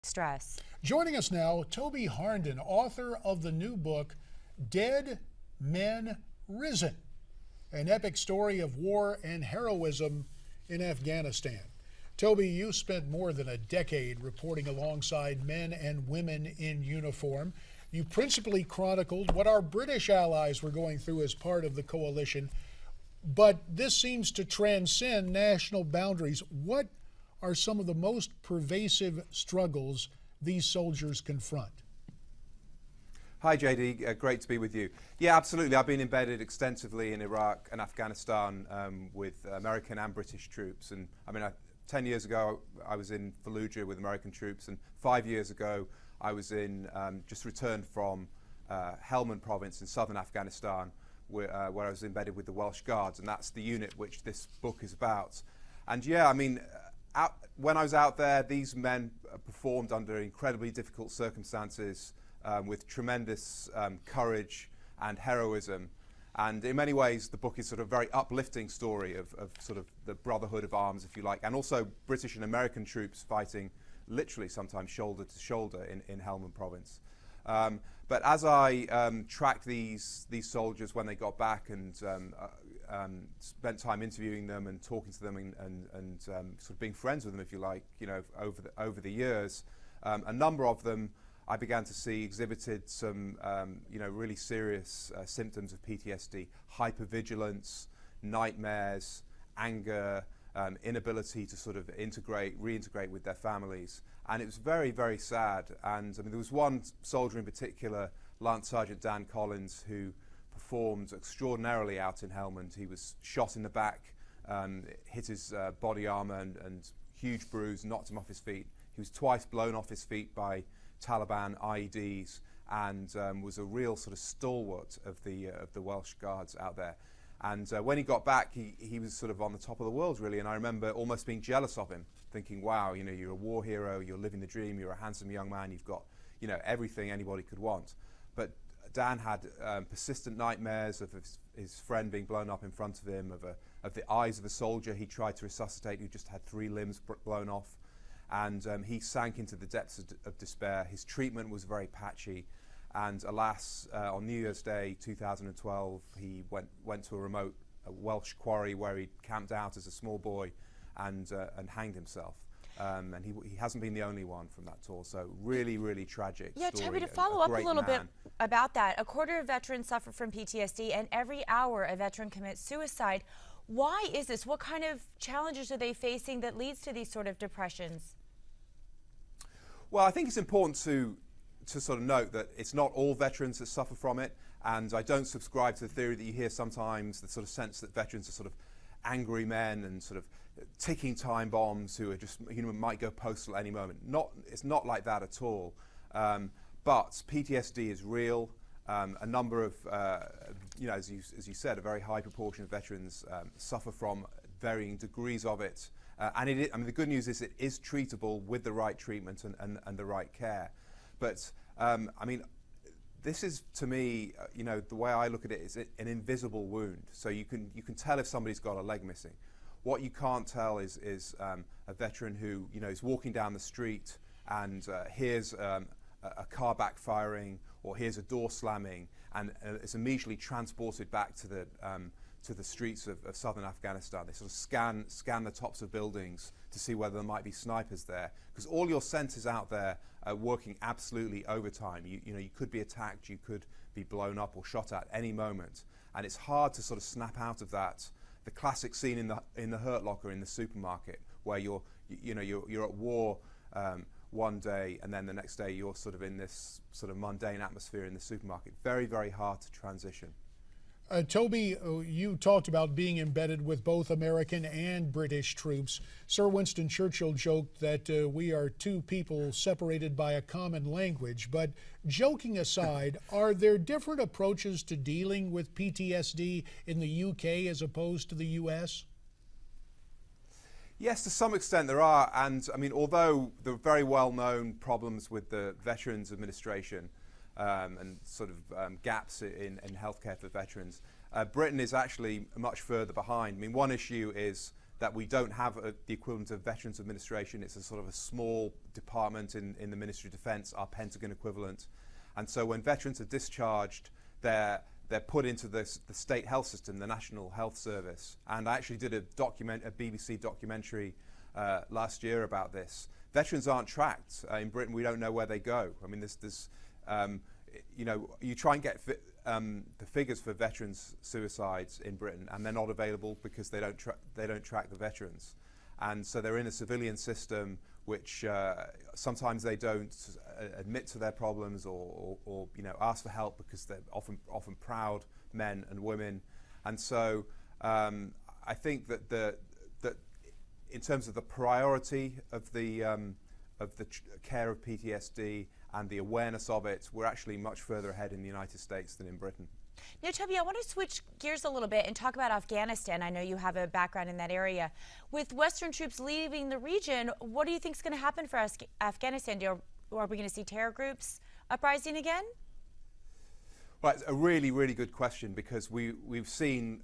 stress. Joining us now, Toby Harnden, author of the new book, Dead Men Risen, an epic story of war and heroism in Afghanistan. Toby, you spent more than a decade reporting alongside men and women in uniform. You principally chronicled what our British allies were going through as part of the coalition, but this seems to transcend national boundaries. What are some of the most pervasive struggles these soldiers confront? Hi JD, great to be with you. Yeah, absolutely. I've been embedded extensively in Iraq and Afghanistan with American and British troops. And 10 years ago I was in Fallujah with American troops, and 5 years ago I was in, just returned from Helmand province in southern Afghanistan, where I was embedded with the Welsh Guards, and that's the unit which this book is about. And yeah, when I was out there, these men performed under incredibly difficult circumstances with tremendous courage and heroism. And in many ways, the book is sort of a very uplifting story of sort of the brotherhood of arms, if you like, and also British and American troops fighting literally sometimes shoulder to shoulder in Helmand province. But as I tracked these soldiers when they got back and spent time interviewing them and talking to them and sort of being friends with them, if you like, over the years, a number of them I began to see exhibited some really serious symptoms of PTSD: hypervigilance, nightmares, anger, inability to sort of reintegrate with their families. And it was very, very sad. And there was one soldier in particular, Lance Sergeant Dan Collins, who performed extraordinarily out in Helmand. He was shot in the back, hit his body armor and huge bruise, knocked him off his feet. He was twice blown off his feet by Taliban IEDs, and was a real sort of stalwart of the Welsh Guards out there. And when he got back, he was sort of on the top of the world, really. And I remember almost being jealous of him, thinking, wow, you're a war hero, you're living the dream, you're a handsome young man, you've got, everything anybody could want. But Dan had persistent nightmares of his friend being blown up in front of him, of the eyes of a soldier he tried to resuscitate who just had 3 limbs blown off. And he sank into the depths of despair. His treatment was very patchy. And alas, on New Year's Day 2012, he went to a remote Welsh quarry where he camped out as a small boy and hanged himself. And he hasn't been the only one from that tour. So really, really tragic Yeah, story. Toby, to follow up a little bit man. about that, a quarter of veterans suffer from PTSD, and every hour a veteran commits suicide. Why is this? What kind of challenges are they facing that leads to these sort of depressions? Well, I think it's important to sort of note that it's not all veterans that suffer from it, and I don't subscribe to the theory that you hear sometimes, the sort of sense that veterans are sort of angry men and sort of ticking time bombs who are just, might go postal at any moment. It's not like that at all. But PTSD is real. A number of, as you said, a very high proportion of veterans suffer from varying degrees of it. And the good news is it is treatable with the right treatment and the right care. But this is, to me, the way I look at it is an invisible wound. So you can tell if somebody's got a leg missing. What you can't tell is a veteran who is walking down the street and hears a car backfiring or hears a door slamming and is immediately transported back to the streets of southern Afghanistan. They sort of scan the tops of buildings to see whether there might be snipers there, because all your senses out there are working absolutely overtime. You could be attacked, you could be blown up or shot at any moment, and it's hard to sort of snap out of that. The classic scene in the Hurt Locker in the supermarket, where you're at war one day and then the next day you're sort of in this sort of mundane atmosphere in the supermarket. Very, very hard to transition. Toby, you talked about being embedded with both American and British troops. Sir Winston Churchill joked that we are two people separated by a common language. But joking aside, are there different approaches to dealing with PTSD in the UK as opposed to the US? Yes, to some extent there are. And although there are very well-known problems with the Veterans Administration, and sort of gaps in healthcare for veterans, Britain is actually much further behind. One issue is that we don't have the equivalent of Veterans Administration. It's a sort of a small department in the Ministry of Defense, our Pentagon equivalent. And so when veterans are discharged, they're put into the state health system, the National Health Service. And I actually did a BBC documentary last year about this. Veterans aren't tracked. In Britain, we don't know where they go. I mean, you know, you try and get the figures for veterans' suicides in Britain, and they're not available because they don't track the veterans. And so they're in a civilian system which sometimes they don't admit to their problems or you know, ask for help because they're often proud men and women. And so I think that in terms of the priority of the care of PTSD and the awareness of it, we're actually much further ahead in the United States than in Britain. Now, Toby, I want to switch gears a little bit and talk about Afghanistan. I know you have a background in that area. With Western troops leaving the region, what do you think is going to happen for Afghanistan? Are we going to see terror groups uprising again? Well, it's a really, really good question, because we've seen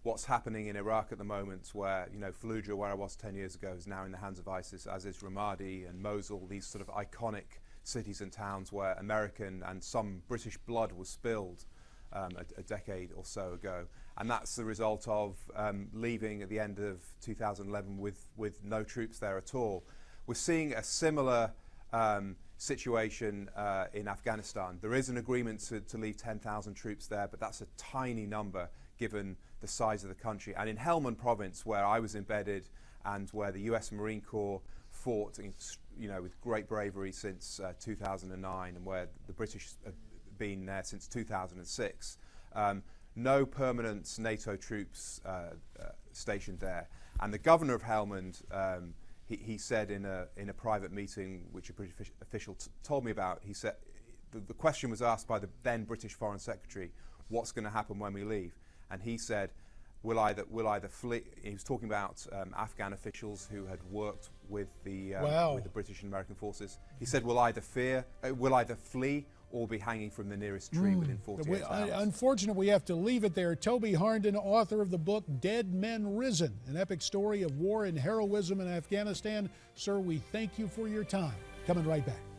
what's happening in Iraq at the moment, where, you know, Fallujah, where I was 10 years ago, is now in the hands of ISIS, as is Ramadi and Mosul, these sort of iconic cities and towns where American and some British blood was spilled a decade or so ago. And that's the result of leaving at the end of 2011 with no troops there at all. We're seeing a similar situation in Afghanistan. There is an agreement to leave 10,000 troops there, but that's a tiny number given the size of the country. And in Helmand province, where I was embedded and where the US Marine Corps fought, you know, with great bravery since 2009, and where the British have been there since 2006, no permanent NATO troops stationed there. And the governor of Helmand, he said in a private meeting, which a British official told me about, he said, the question was asked by the then British Foreign Secretary, what's going to happen when we leave? And he said, we'll either flee. He was talking about Afghan officials who had worked with the British and American forces. He said, we'll either flee or be hanging from the nearest tree within 48 hours. Unfortunately, we have to leave it there. Toby Harnden, author of the book Dead Men Risen, an epic story of war and heroism in Afghanistan. Sir, we thank you for your time. Coming right back.